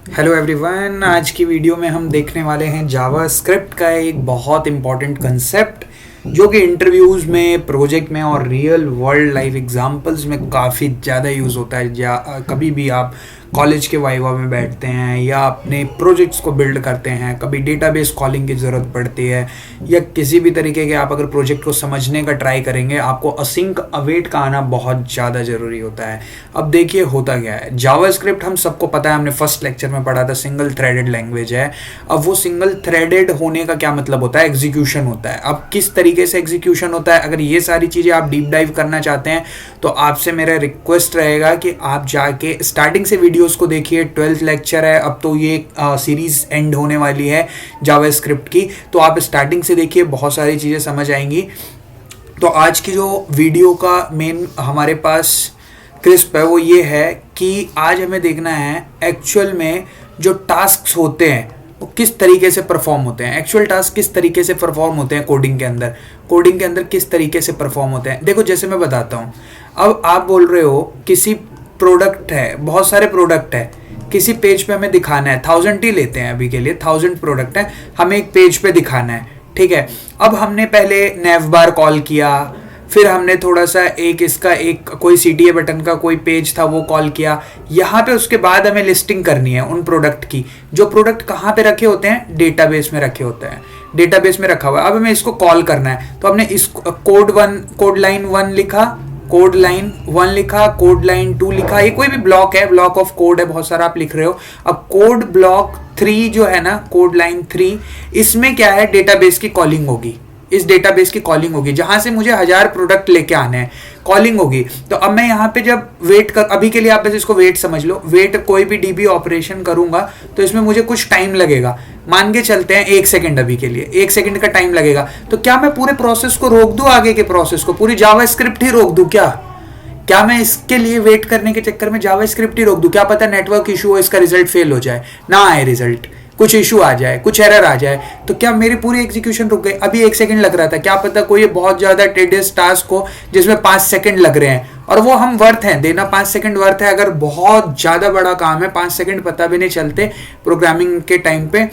Hello everyone, आज की video में हम देखने वाले हैं जावास्क्रिप्ट का एक बहुत इंपॉर्टेंट कंसेप्ट जो कि इंटरव्यूज़ में, प्रोजेक्ट में और रियल वर्ल्ड लाइफ एग्जांपल्स में काफ़ी ज़्यादा यूज़ होता है। कभी भी आप कॉलेज के वाइवा में बैठते हैं या अपने प्रोजेक्ट्स को बिल्ड करते हैं, कभी डेटाबेस कॉलिंग की ज़रूरत पड़ती है या किसी भी तरीके के आप अगर प्रोजेक्ट को समझने का ट्राई करेंगे, आपको असिंक अवेट का आना बहुत ज़्यादा ज़रूरी होता है। अब देखिए होता क्या है, जावास्क्रिप्ट हम सबको पता है, हमने फर्स्ट लेक्चर में पढ़ा था, सिंगल थ्रेडेड लैंग्वेज है। अब वो सिंगल थ्रेडेड होने का क्या मतलब होता है? एग्जीक्यूशन होता है। अब किस तरीके से एग्जीक्यूशन होता है, अगर ये सारी चीज़ें आप डीप डाइव करना चाहते हैं तो आपसे मेरा रिक्वेस्ट रहेगा कि आप जाके स्टार्टिंग से वीडियोस को देखिए। 12th लेक्चर है, अब तो ये सीरीज एंड होने वाली है जावास्क्रिप्ट की, तो आप स्टार्टिंग से देखिए, बहुत सारी चीज़ें समझ आएंगी। तो आज की जो वीडियो का मेन हमारे पास क्रिस्प है वो ये है कि आज हमें देखना है एक्चुअल में जो टास्क्स होते हैं वो किस तरीके से परफॉर्म होते हैं। एक्चुअल टास्क किस तरीके से परफॉर्म होते हैं कोडिंग के अंदर किस तरीके से परफॉर्म होते हैं। देखो, जैसे मैं बताता हूँ, अब आप बोल रहे हो किसी प्रोडक्ट है, बहुत सारे प्रोडक्ट है, किसी पेज पे हमें दिखाना है, 1000 ही लेते हैं अभी के लिए, 1000 प्रोडक्ट है, हमें एक पेज पे दिखाना है, ठीक है। अब हमने पहले नेव बार कॉल किया, फिर हमने थोड़ा सा एक कोई CTA बटन का कोई पेज था वो कॉल किया। यहाँ पे उसके बाद हमें लिस्टिंग करनी है उन प्रोडक्ट की, जो प्रोडक्ट कहाँ पे रखे होते हैं, डेटाबेस में रखे होते हैं, डेटाबेस में रखा हुआ है। अब हमें इसको कॉल करना है, तो हमने इस कोड लाइन 1 लिखा, कोड लाइन 1 लिखा, कोड लाइन 2 लिखा, ये कोई भी ब्लॉक है, ब्लॉक ऑफ कोड है, बहुत सारा आप लिख रहे हो। अब कोड ब्लॉक 3 जो है ना, कोड लाइन 3, इसमें क्या है, डेटाबेस की कॉलिंग होगी, इस डेटाबेस की कॉलिंग होगी, जहां से मुझे 1000 प्रोडक्ट लेके आने हैं, कॉलिंग होगी। तो अब मैं यहाँ पे जब वेट कर, अभी के लिए आप बस इसको वेट समझ लो, वेट कोई भी DB ऑपरेशन करूंगा तो इसमें मुझे कुछ टाइम लगेगा, मान के चलते हैं 1 सेकंड, अभी के लिए 1 सेकंड का टाइम लगेगा। तो क्या मैं पूरे प्रोसेस को रोक दूं, आगे के प्रोसेस को, पूरी जावास्क्रिप्ट ही रोक दूं क्या मैं इसके लिए वेट करने के चक्कर में जावास्क्रिप्ट ही रोक दूं? क्या पता नेटवर्क इशू हो, इसका रिजल्ट फेल हो जाए, ना आए रिजल्ट, कुछ इशू आ जाए, कुछ एरर आ जाए, तो क्या मेरी पूरी एग्जीक्यूशन रुक गई? अभी 1 सेकंड लग रहा था, क्या पता कोई बहुत ज्यादा टेडियस टास्क हो जिसमें 5 सेकंड लग रहे हैं, और वो हम वर्थ हैं देना, 5 सेकंड वर्थ है। अगर बहुत ज्यादा बड़ा काम है, 5 सेकंड पता भी नहीं चलते प्रोग्रामिंग के टाइम पे,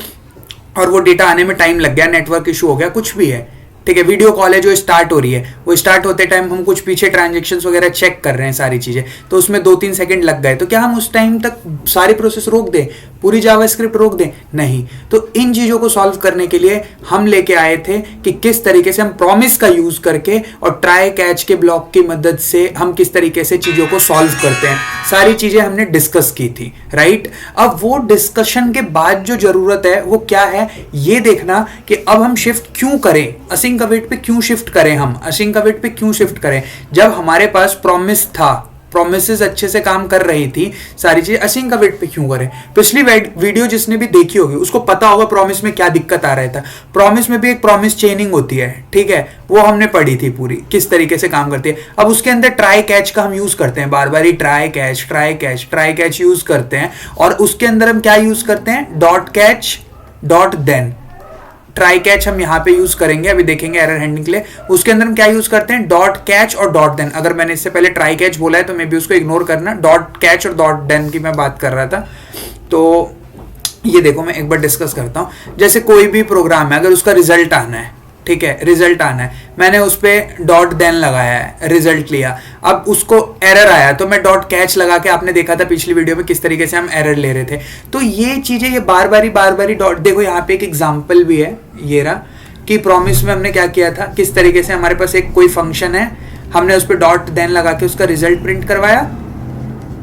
और वो डेटा आने में टाइम लग गया, नेटवर्क इशू हो गया, कुछ भी है, ठीक है। वीडियो कॉल है जो स्टार्ट हो रही है, वो स्टार्ट होते टाइम हम कुछ पीछे ट्रांजेक्शन्स वगैरह चेक कर रहे हैं, सारी चीजें, तो उसमें 2-3 सेकंड लग गए, तो क्या हम उस टाइम तक सारी प्रोसेस रोक दें, पूरी जावास्क्रिप्ट रोक दें? नहीं। तो इन चीजों को सॉल्व करने के लिए हम लेके आए थे कि किस तरीके से हम प्रॉमिस का यूज करके और ट्राई कैच के ब्लॉक की मदद से हम किस तरीके से चीजों को सॉल्व करते हैं, सारी चीजें हमने डिस्कस की थी, राइट। अब वो डिस्कशन के बाद जो जरूरत है वो क्या है, ये देखना कि अब हम शिफ्ट क्यों करें, असिंक अवेट पे क्यों शिफ्ट करें, हम असिंक अवेट पे क्यों शिफ्ट करें, जब हमारे पास प्रॉमिस था, प्रोमिसेस अच्छे से काम कर रही थी, सारी चीजें, असिंक अवेट पे क्यों करें? पिछली वीडियो जिसने भी देखी होगी उसको पता होगा प्रॉमिस में क्या दिक्कत आ रहा था। प्रॉमिस में भी एक प्रॉमिस चेनिंग होती है, ठीक है, वो हमने पढ़ी थी पूरी, किस तरीके से काम करती है। अब उसके अंदर ट्राई कैच का हम यूज करते हैं, बार बार ही ट्राई कैच यूज करते हैं, और उसके अंदर हम क्या यूज करते हैं, dot catch dot then, try catch हम यहाँ पे यूज करेंगे, अभी देखेंगे एरर हैंडलिंग के लिए। उसके अंदर हम क्या यूज करते हैं, डॉट कैच और डॉट देन। अगर मैंने इससे पहले ट्राई कैच बोला है तो मैं भी उसको इग्नोर करना, डॉट कैच और डॉट देन की मैं बात कर रहा था। तो ये देखो, मैं एक बार डिस्कस करता हूँ। जैसे कोई भी प्रोग्राम है, अगर उसका रिजल्ट आना है, ठीक है, रिजल्ट आना है, मैंने उस पर डॉट देन लगाया है, रिजल्ट लिया, अब उसको एरर आया तो मैं डॉट कैच लगा के, आपने देखा था पिछली वीडियो में किस तरीके से हम एरर ले रहे थे। तो ये चीजें, ये बार बारी डॉट, देखो यहाँ पे एक एग्जांपल भी है, ये रहा, कि प्रॉमिस में हमने क्या किया था, किस तरीके से हमारे पास एक कोई फंक्शन है, हमने उस पर डॉट देन लगा के उसका रिजल्ट प्रिंट करवाया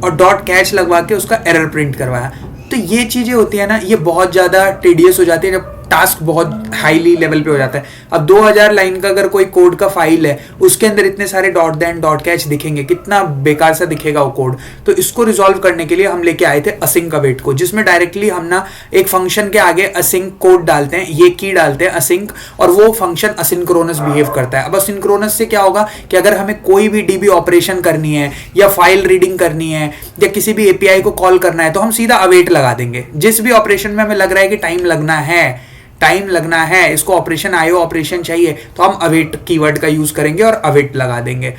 और डॉट कैच लगवा के उसका एरर प्रिंट करवाया। तो ये चीजें होती है ना, ये बहुत ज्यादा टेडियस हो जाती है जब टास्क बहुत हाईली लेवल पे हो जाता है। अब 2000 लाइन का अगर कोई कोड का फाइल है, उसके अंदर इतने सारे डॉट देन डॉट कैच दिखेंगे, कितना बेकार सा दिखेगा वो कोड। तो इसको रिजॉल्व करने के लिए हम लेके आए थे असिंक अवेट को, जिसमें डायरेक्टली हम ना एक फंक्शन के आगे असिंक कोड डालते हैं, ये की डालते हैं असिंक, और वो फंक्शन असिंक्रोनस बिहेव करता है। अब असिंक्रोनस से क्या होगा कि अगर हमें कोई भी DB ऑपरेशन करनी है या फाइल रीडिंग करनी है या किसी भी API को कॉल करना है, तो हम सीधा अवेट लगा देंगे। जिस भी ऑपरेशन में हमें लग रहा है कि टाइम लगना है, इसको ऑपरेशन ऑपरेशन चाहिए, तो हम अवेट कीवर्ड का यूज करेंगे और अवेट लगा देंगे।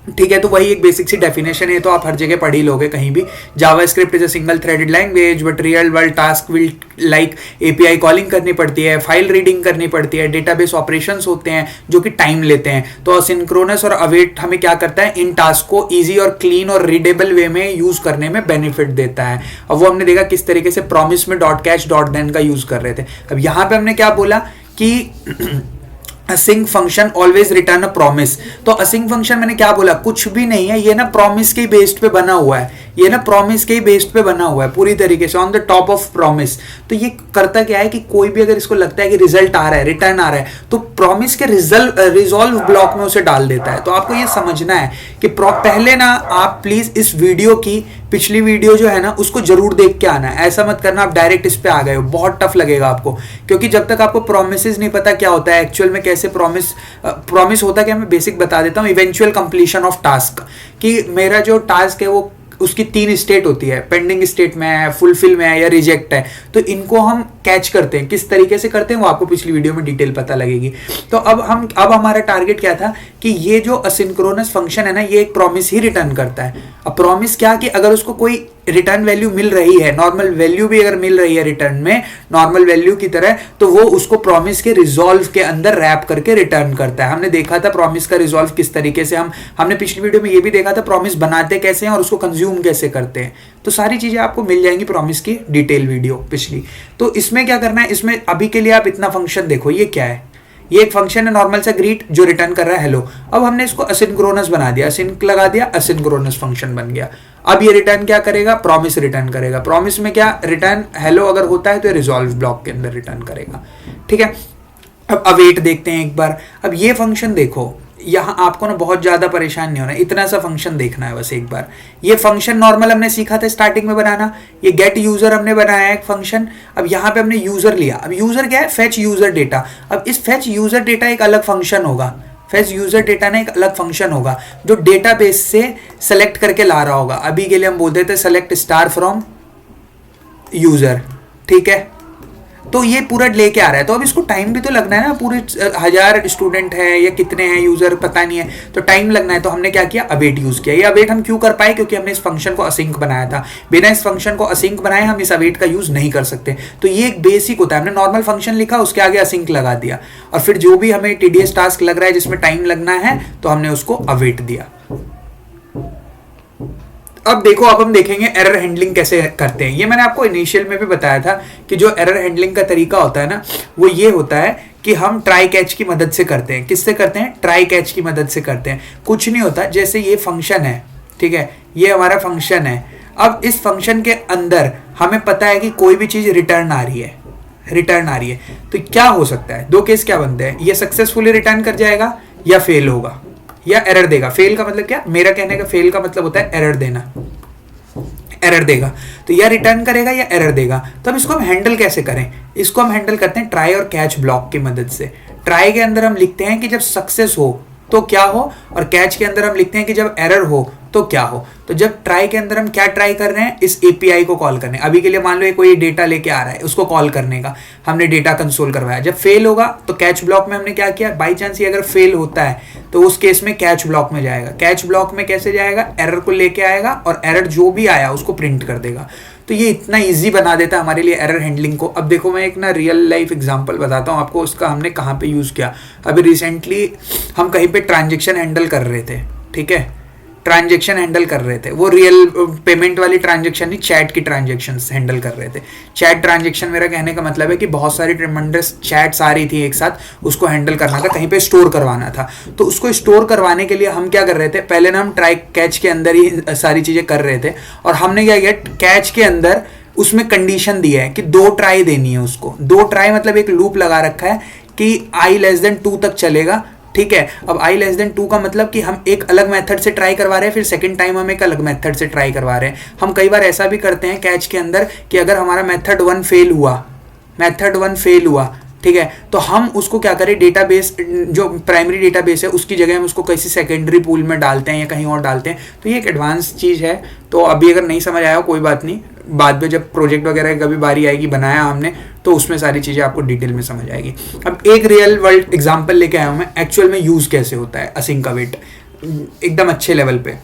ठीक है, तो वही एक बेसिक सी डेफिनेशन है, तो आप हर जगह पढ़ ही लोगे कहीं भी। JavaScript is a single threaded language but real world task will like API calling करनी पड़ती है, फाइल रीडिंग करनी पड़ती है, डेटाबेस ऑपरेशंस होते हैं जो कि टाइम लेते हैं। तो असिंक्रोनस और अवेट हमें क्या करता है, इन टास्क को ईजी और क्लीन और रीडेबल वे में यूज करने में बेनिफिट देता है। अब वो हमने देखा किस तरीके से प्रॉमिस में डॉट कैच डॉट देन का यूज कर रहे थे। अब यहां पे हमने क्या बोला कि async function always return a promise. तो async फंक्शन मैंने क्या बोला, कुछ भी नहीं है, ये ना प्रॉमिस के बेस्ड पे बना हुआ है, ये ना प्रॉमिस के बेस्ड पे बना हुआ है पूरी तरीके से, on the top of promise. तो ये करता क्या है कि कोई भी अगर इसको लगता है कि रिजल्ट आ रहा है, रिटर्न आ रहा है, तो प्रॉमिस के रिजॉल्व ब्लॉक में उसे डाल देता है। तो आपको ये समझना है कि पहले ना आप प्लीज इस वीडियो की पिछली वीडियो जो है ना उसको जरूर देख के आना है। ऐसा मत करना आप डायरेक्ट इस पे आ गए हो, बहुत टफ लगेगा आपको, क्योंकि जब तक आपको प्रोमिसेस नहीं पता क्या होता है एक्चुअल में, कैसे प्रॉमिस होता है क्या, मैं बेसिक बता देता हूँ। इवेंचुअल कंप्लीशन ऑफ टास्क, कि मेरा जो टास्क है वो उसकी 3 स्टेट होती है, पेंडिंग स्टेट में है, फुलफिल में है या रिजेक्ट है। तो इनको हम कैच करते हैं, किस तरीके से करते हैं वो आपको पिछली वीडियो में डिटेल पता लगेगी। तो अब हमारा टारगेट क्या था कि ये जो असिंक्रोनस फंक्शन है ना, ये एक प्रॉमिस ही रिटर्न करता है। अब प्रॉमिस क्या, कि अगर उसको कोई रिटर्न वैल्यू मिल रही है, नॉर्मल वैल्यू भी अगर मिल रही है रिटर्न में नॉर्मल वैल्यू की तरह, तो वो उसको प्रॉमिस के रिजॉल्व के अंदर रैप करके रिटर्न करता है। हमने देखा था प्रॉमिस का रिजॉल्व किस तरीके से, हमने पिछली वीडियो में ये भी देखा था प्रॉमिस बनाते कैसे हैं और उसको कंज्यूम कैसे करते हैं। तो सारी चीजें आपको मिल जाएंगी प्रॉमिस की डिटेल वीडियो पिछली। तो इसमें क्या करना है, इसमें अभी के लिए आप इतना फंक्शन देखो, ये क्या है, ये एक फंक्शन है नॉर्मल सा ग्रीट जो रिटर्न कर रहा है हेलो। अब हमने इसको असिंक्रोनस बना दिया, असिंक लगा दिया, असिंक्रोनस फंक्शन बन गया। अब ये रिटर्न क्या करेगा, प्रॉमिस रिटर्न करेगा। प्रॉमिस में क्या, रिटर्न हेलो अगर होता है तो रिजॉल्व ब्लॉक के अंदर रिटर्न करेगा। ठीक है, अब अवेट देखते हैं एक बार। अब ये फंक्शन देखो, यहाँ आपको ना बहुत ज्यादा परेशान नहीं होना, इतना सा फंक्शन देखना है बस एक बार। ये फंक्शन नॉर्मल हमने सीखा था स्टार्टिंग में बनाना, ये गेट यूजर हमने बनाया एक फंक्शन। अब यहाँ पे हमने यूजर लिया। अब यूजर क्या है, फेच यूजर डेटा। अब इस फेच यूजर डेटा एक अलग फंक्शन होगा, फेच यूजर डेटा ना एक अलग फंक्शन होगा जो डेटाबेस से सेलेक्ट करके ला रहा होगा। अभी के लिए हम बोलते थे सेलेक्ट स्टार फ्रॉम यूजर, ठीक है। तो ये पूरा लेके आ रहा है, तो अब इसको टाइम भी तो लगना है ना, पूरे 1000 स्टूडेंट है या कितने हैं यूजर पता नहीं है, तो टाइम लगना है। तो हमने क्या किया, अवेट यूज किया। ये अवेट हम क्यों कर पाए, क्योंकि हमने इस फंक्शन को असिंक बनाया था। बिना इस फंक्शन को असिंक बनाए हम इस अवेट का यूज नहीं कर सकते। तो ये एक बेसिक होता है, हमने नॉर्मल फंक्शन लिखा, उसके आगे असिंक लगा दिया, और फिर जो भी हमें टीडीएस टास्क लग रहा है जिसमें टाइम लगना है तो हमने उसको अवेट दिया। अब देखो, अब हम देखेंगे एरर हैंडलिंग कैसे करते हैं। ये मैंने आपको इनिशियल में भी बताया था कि जो एरर हैंडलिंग का तरीका होता है ना, वो ये होता है कि हम ट्राई कैच की मदद से करते हैं। किससे करते हैं, ट्राई कैच की मदद से करते हैं। कुछ नहीं होता, जैसे ये फंक्शन है, ठीक है, ये हमारा फंक्शन है। अब इस फंक्शन के अंदर हमें पता है कि कोई भी चीज रिटर्न आ रही है, रिटर्न आ रही है, तो क्या हो सकता है, दो केस क्या बनते हैं, ये सक्सेसफुली रिटर्न कर जाएगा या फेल होगा या एरर देगा। फेल का मतलब क्या, मेरा कहने का फेल का मतलब होता है एरर देना, एरर देगा। तो या रिटर्न करेगा या एरर देगा। तो अब इसको हम हैंडल कैसे करें, इसको हम हैंडल करते हैं ट्राई और कैच ब्लॉक की मदद से। ट्राई के अंदर हम लिखते हैं कि जब सक्सेस हो तो क्या हो, और कैच के अंदर हम लिखते हैं कि जब एरर हो तो क्या हो। तो जब ट्राई के अंदर हम क्या ट्राई कर रहे हैं, इस एपीआई को कॉल करने। अभी के लिए मान लो ये कोई डेटा लेके आ रहा है, उसको कॉल करने का हमने डेटा कंसोल करवाया। जब फेल होगा तो कैच ब्लॉक में हमने क्या किया, बाई चांस ये अगर फेल होता है तो उस केस में कैच ब्लॉक में जाएगा। कैच ब्लॉक में कैसे जाएगा, एरर को लेके आएगा और एरर जो भी आया उसको प्रिंट कर देगा। तो ये इतना इजी बना देता है हमारे लिए एरर हैंडलिंग को। अब देखो, मैं एक ना रियल लाइफ एग्जांपल बताता हूँ आपको, उसका हमने कहाँ पे यूज़ किया। अभी रिसेंटली हम कहीं पे ट्रांजेक्शन हैंडल कर रहे थे, ठीक है, ट्रांजेक्शन हैंडल कर रहे थे, वो रियल पेमेंट वाली ट्रांजेक्शन नहीं, चैट की ट्रांजेक्शन हैंडल कर रहे थे। चैट ट्रांजेक्शन मेरा कहने का मतलब है कि बहुत सारी ट्रिमेंडस चैट्स आ रही थी एक साथ, उसको हैंडल करना था, कहीं पे स्टोर करवाना था। तो उसको स्टोर करवाने के लिए हम क्या कर रहे थे, पहले ना हम ट्राई कैच के अंदर ही सारी चीज़ें कर रहे थे, और हमने क्या किया, कैच के अंदर उसमें कंडीशन दी है कि 2 ट्राई देनी है उसको। 2 ट्राई मतलब एक लूप लगा रखा है कि i<2 तक चलेगा, ठीक है। अब i<2 का मतलब कि हम एक अलग मेथड से ट्राई करवा रहे हैं, फिर सेकंड टाइम हम एक अलग मेथड से ट्राई करवा रहे हैं। हम कई बार ऐसा भी करते हैं कैच के अंदर कि अगर हमारा मेथड 1 फेल हुआ, ठीक है, तो हम उसको क्या करें, डेटाबेस जो प्राइमरी डेटाबेस है उसकी जगह हम उसको किसी सेकेंडरी पूल में डालते हैं या कहीं और डालते हैं। तो ये एक एडवांस चीज़ है। तो अभी अगर नहीं समझ आया हो कोई बात नहीं, बाद में जब प्रोजेक्ट वगैरह की कभी बारी आएगी, बनाया हमने, तो उसमें सारी चीज़ें आपको डिटेल में समझ आएगी। अब एक रियल वर्ल्ड एग्जांपल लेके आया हूँ मैं, एक्चुअल में यूज़ कैसे होता है असिंक अवेट। एकदम अच्छे लेवल पे।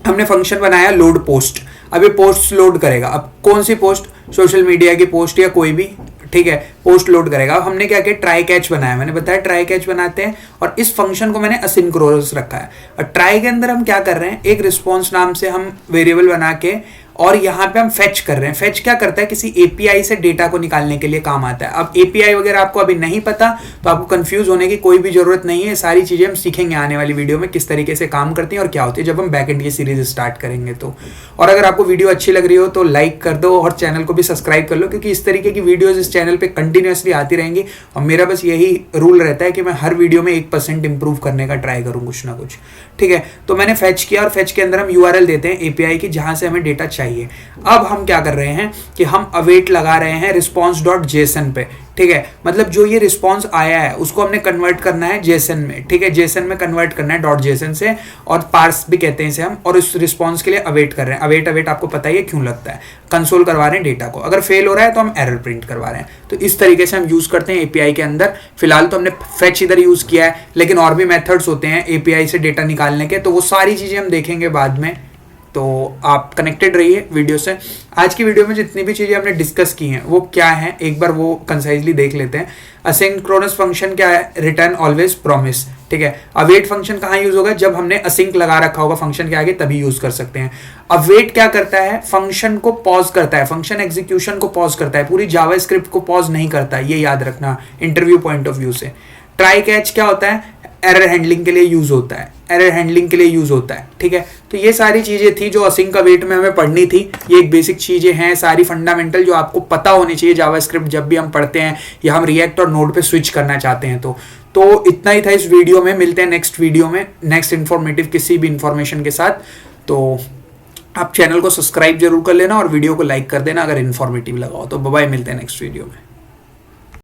हमने फंक्शन बनाया लोड पोस्ट, अब ये पोस्ट लोड करेगा। अब कौन सी पोस्ट, सोशल मीडिया की पोस्ट या कोई भी, ठीक है, पोस्ट लोड करेगा। अब हमने क्या किया, ट्राई कैच बनाया, मैंने बताया ट्राई कैच बनाते हैं, और इस फंक्शन को मैंने असिंक्रोनस रखा है। और ट्राई के अंदर हम क्या कर रहे हैं, एक रिस्पॉन्स नाम से हम वेरिएबल बना के, और यहाँ पे हम फेच कर रहे हैं। फेच क्या करता है, किसी एपीआई से डेटा को निकालने के लिए काम आता है। अब एपीआई वगैरह आपको अभी नहीं पता तो आपको कंफ्यूज होने की कोई भी जरूरत नहीं है, सारी चीजें हम सीखेंगे आने वाली वीडियो में किस तरीके से काम करती हैं और क्या होती है जब हम बैकएंड की सीरीज स्टार्ट करेंगे तो। और अगर आपको वीडियो अच्छी लग रही हो तो लाइक कर दो और चैनल को भी सब्सक्राइब कर लो, क्योंकि इस तरीके की वीडियोज इस चैनल पर कंटिन्यूसली आती रहेंगी। और मेरा बस यही रूल रहता है कि मैं हर वीडियो में 1% इंप्रूव करने का ट्राई करूँ कुछ ना कुछ, ठीक है। तो मैंने फेच किया, और फेच के अंदर हम यूआरएल देते हैं एपीआई की जहां से हमें डेटा चाहिए। अब हम क्या कर रहे हैं कि हम अवेट लगा रहे हैं response.json पे, ठीक है। मतलब जो ये रिस्पॉन्स आया है उसको हमने कन्वर्ट करना है जेसन में, ठीक है, जेसन में कन्वर्ट करना है .json से, और पार्स भी कहते हैं इसे हम। और इस रिस्पॉन्स के लिए अवेट कर रहे हैं। अवेट आपको पता ही है क्यों लगता है, कंसोल करवा रहे हैं डेटा को। अगर फेल हो रहा है तो हम एरर प्रिंट करवा रहे हैं। तो इस तरीके से हम यूज करते हैं एपीआई के अंदर। फिलहाल तो हमने फेच इधर यूज किया है, लेकिन और भी मेथड्स होते हैं एपीआई से डेटा निकालने के, तो वो सारी चीजें हम देखेंगे बाद में। तो आप कनेक्टेड रहिए वीडियो से। आज की वीडियो में जितनी भी चीजें हमने डिस्कस की हैं वो क्या है, एक बार वो कंसाइजली देख लेते हैं। असिंक्रोनस फंक्शन क्या है, रिटर्न ऑलवेज प्रॉमिस, ठीक है। अवेट फंक्शन कहाँ यूज होगा, जब हमने असिंक लगा रखा होगा फंक्शन के आगे तभी यूज कर सकते हैं। अवेट क्या करता है, फंक्शन को पॉज करता है, फंक्शन एग्जीक्यूशन को पॉज करता है, पूरी जावास्क्रिप्ट को पॉज नहीं करता है, ये याद रखना इंटरव्यू पॉइंट ऑफ व्यू से। ट्राई कैच क्या होता है, एरर हैंडलिंग के लिए यूज होता है, एरर हैंडलिंग के लिए यूज होता है, ठीक है। तो ये सारी चीजें थी जो असिंक अवेट में हमें पढ़नी थी। ये एक बेसिक चीजें हैं, सारी फंडामेंटल जो आपको पता होनी चाहिए जावास्क्रिप्ट जब भी हम पढ़ते हैं या हम रिएक्ट और नोड पे स्विच करना चाहते हैं। तो इतना ही था इस वीडियो में। मिलते हैं नेक्स्ट वीडियो में नेक्स्ट इन्फॉर्मेटिव किसी भी इंफॉर्मेशन के साथ। तो आप चैनल को सब्सक्राइब जरूर कर लेना और वीडियो को लाइक कर देना अगर इन्फॉर्मेटिव लगा हो तो। बाय, मिलते हैं नेक्स्ट वीडियो में।